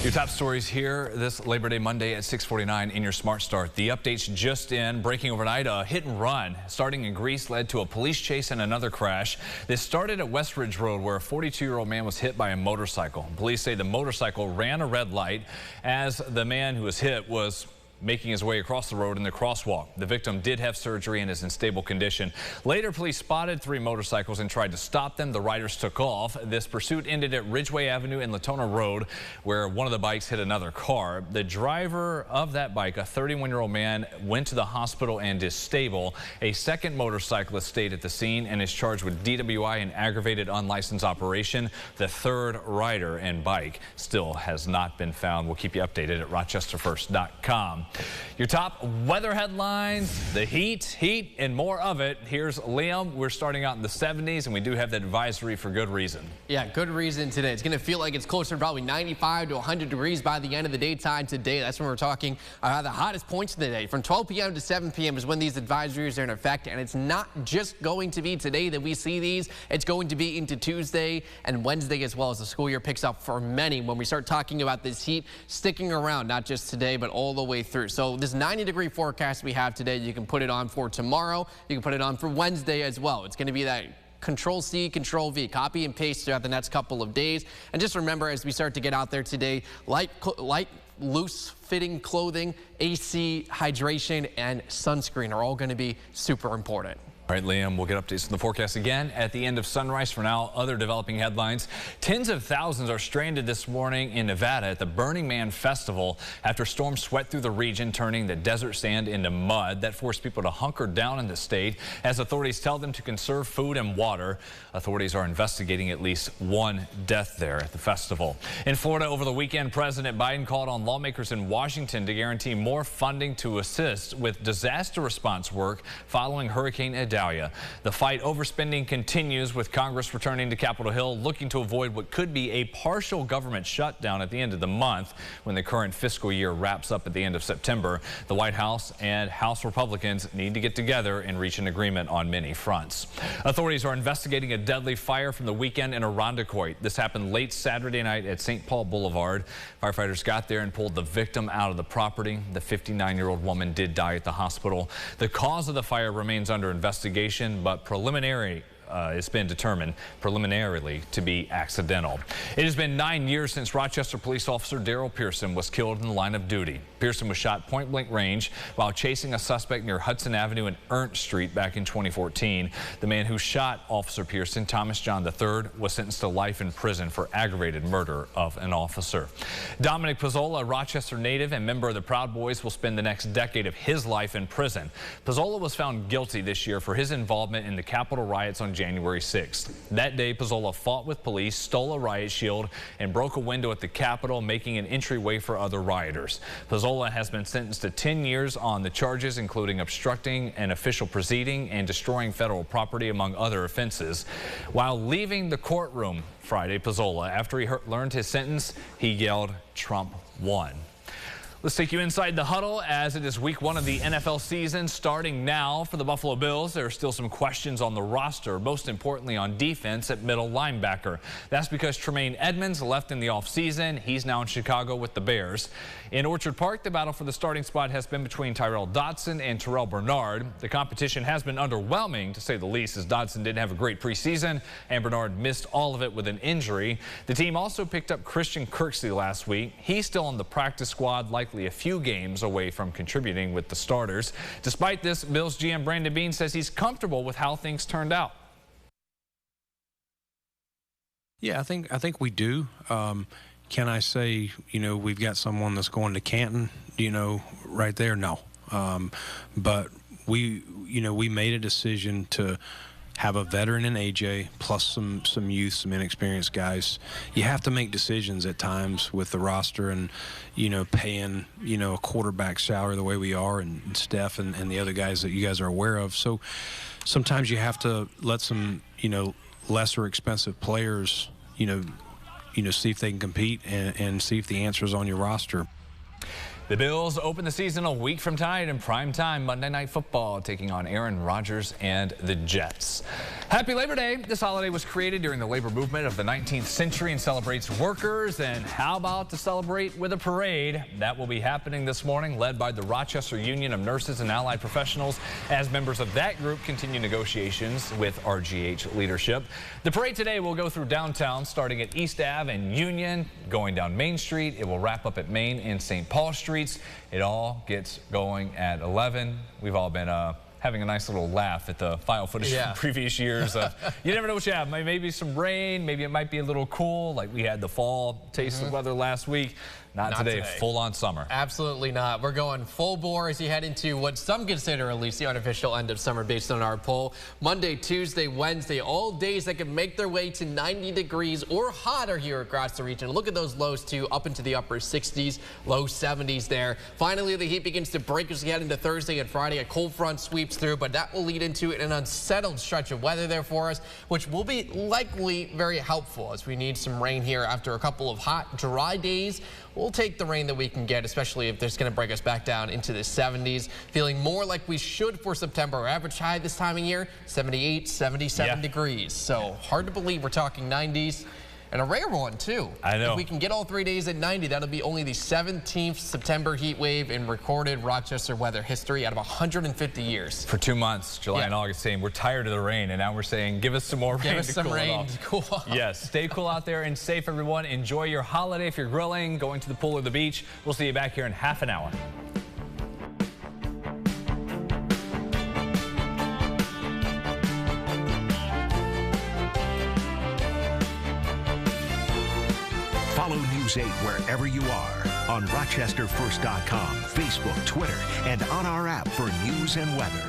Your top stories here this Labor Day Monday at 6:49 in your Smart Start. The updates just in. Breaking overnight, a hit and run starting in Greece led to a police chase and another crash. This started at West Ridge Road, where a 42-year-old man was hit by a motorcycle. Police say the motorcycle ran a red light as the man who was hit was making his way across the road in the crosswalk. The victim did have surgery and is in stable condition. Later, police spotted 3 motorcycles and tried to stop them. The riders took off. This pursuit ended at Ridgeway Avenue and Latona Road, where one of the bikes hit another car. The driver of that bike, a 31-year-old man, went to the hospital and is stable. A second motorcyclist stayed at the scene and is charged with DWI and aggravated unlicensed operation. The third rider and bike still has not been found. We'll keep you updated at rochesterfirst.com. Your top weather headlines, the heat, and more of it. Here's Liam. We're starting out in the 70s, and we do have that advisory for good reason. Yeah, good reason today. It's going to feel like it's closer to probably 95 to 100 degrees by the end of the daytime today. That's when we're talking the hottest points of the day. From 12 p.m. to 7 p.m. is when these advisories are in effect, and it's not just going to be today that we see these. It's going to be into Tuesday and Wednesday as well, as the school year picks up for many when we start talking about this heat sticking around, not just today, but all the way through. So this 90-degree forecast we have today, you can put it on for tomorrow. You can put it on for Wednesday as well. It's going to be that Control-C, Control-V, copy and paste throughout the next couple of days. And just remember, as we start to get out there today, light loose-fitting clothing, AC, hydration, and sunscreen are all going to be super important. All right, Liam, we'll get updates on the forecast again at the end of sunrise. For now, other developing headlines. Tens of thousands are stranded this morning in Nevada at the Burning Man Festival after storms swept through the region, turning the desert sand into mud. That forced people to hunker down in the state as authorities tell them to conserve food and water. Authorities are investigating at least 1 death there at the festival. In Florida over the weekend, President Biden called on lawmakers in Washington to guarantee more funding to assist with disaster response work following Hurricane Idalia. The fight over spending continues, with Congress returning to Capitol Hill looking to avoid what could be a partial government shutdown at the end of the month when the current fiscal year wraps up at the end of September. The White House and House Republicans need to get together and reach an agreement on many fronts. Authorities are investigating a deadly fire from the weekend in Irondequoit. This happened late Saturday night at St. Paul Boulevard. Firefighters got there and pulled the victim out of the property. The 59-year-old woman did die at the hospital. The cause of the fire remains under investigation, but it's been determined preliminarily to be accidental. It has been 9 years since Rochester police officer Daryl Pearson was killed in the line of duty. Pearson was shot point-blank range while chasing a suspect near Hudson Avenue and Ernst Street back in 2014. The man who shot Officer Pearson, Thomas John III, was sentenced to life in prison for aggravated murder of an officer. Dominic Pezzola, a Rochester native and member of the Proud Boys, will spend the next decade of his life in prison. Pezzola was found guilty this year for his involvement in the Capitol riots on January 6th. That day, Pezzola fought with police, stole a riot shield, and broke a window at the Capitol, making an entryway for other rioters. Pezzola has been sentenced to 10 years on the charges, including obstructing an official proceeding and destroying federal property, among other offenses. While leaving the courtroom Friday, Pezzola, after he learned his sentence, he yelled, "Trump won." Let's take you inside the huddle as it is week 1 of the NFL season starting now for the Buffalo Bills. There are still some questions on the roster, most importantly on defense at middle linebacker. That's because Tremaine Edmonds left in the offseason. He's now in Chicago with the Bears. In Orchard Park, the battle for the starting spot has been between Tyrell Dodson and Terrell Bernard. The competition has been underwhelming, to say the least, as Dodson didn't have a great preseason and Bernard missed all of it with an injury. The team also picked up Christian Kirksey last week. He's still on the practice squad, likely a few games away from contributing with the starters. Despite this, Bills GM Brandon Beane says he's comfortable with how things turned out. Yeah, I think we do. Can I say, we've got someone that's going to Canton, right there? No. But we made a decision to have a veteran in AJ plus some youth, some inexperienced guys. You have to make decisions at times with the roster and, paying, a quarterback salary the way we are, and Steph and the other guys that you guys are aware of. So sometimes you have to let some, lesser expensive players, see if they can compete and see if the answer is on your roster. The Bills open the season a week from tonight in prime time Monday Night Football, taking on Aaron Rodgers and the Jets. Happy Labor Day. This holiday was created during the labor movement of the 19th century and celebrates workers. And how about to celebrate with a parade? That will be happening this morning, led by the Rochester Union of Nurses and Allied Professionals, as members of that group continue negotiations with RGH leadership. The parade today will go through downtown, starting at East Ave and Union, going down Main Street. It will wrap up at Main and St. Paul Streets. It all gets going at 11. We've all been having a nice little laugh at the file footage from previous years. You never know what you have. Maybe some rain. Maybe it might be a little cool, like we had the fall taste of weather last week. Not today. Full on summer. Absolutely not. We're going full bore as you head into what some consider at least the unofficial end of summer based on our poll. Monday, Tuesday, Wednesday, all days that can make their way to 90 degrees or hotter here across the region. Look at those lows too, up into the upper 60s, low 70s there. Finally, the heat begins to break as we head into Thursday and Friday. A cold front sweeps through, but that will lead into an unsettled stretch of weather there for us, which will be likely very helpful as we need some rain here after a couple of hot, dry days. We'll take the rain that we can get, especially if it's going to break us back down into the 70s. Feeling more like we should for September. Our average high this time of year, 78, 77 degrees. So hard to believe we're talking 90s. And a rare one, too. I know. If we can get all 3 days at 90, that'll be only the 17th September heat wave in recorded Rochester weather history out of 150 years. For 2 months, July and August, saying we're tired of the rain, and now we're saying give us some more rain. Give us some rain to cool off. Yes, stay cool out there and safe, everyone. Enjoy your holiday if you're grilling, going to the pool or the beach. We'll see you back here in half an hour. Follow News 8 wherever you are on RochesterFirst.com, Facebook, Twitter, and on our app for news and weather.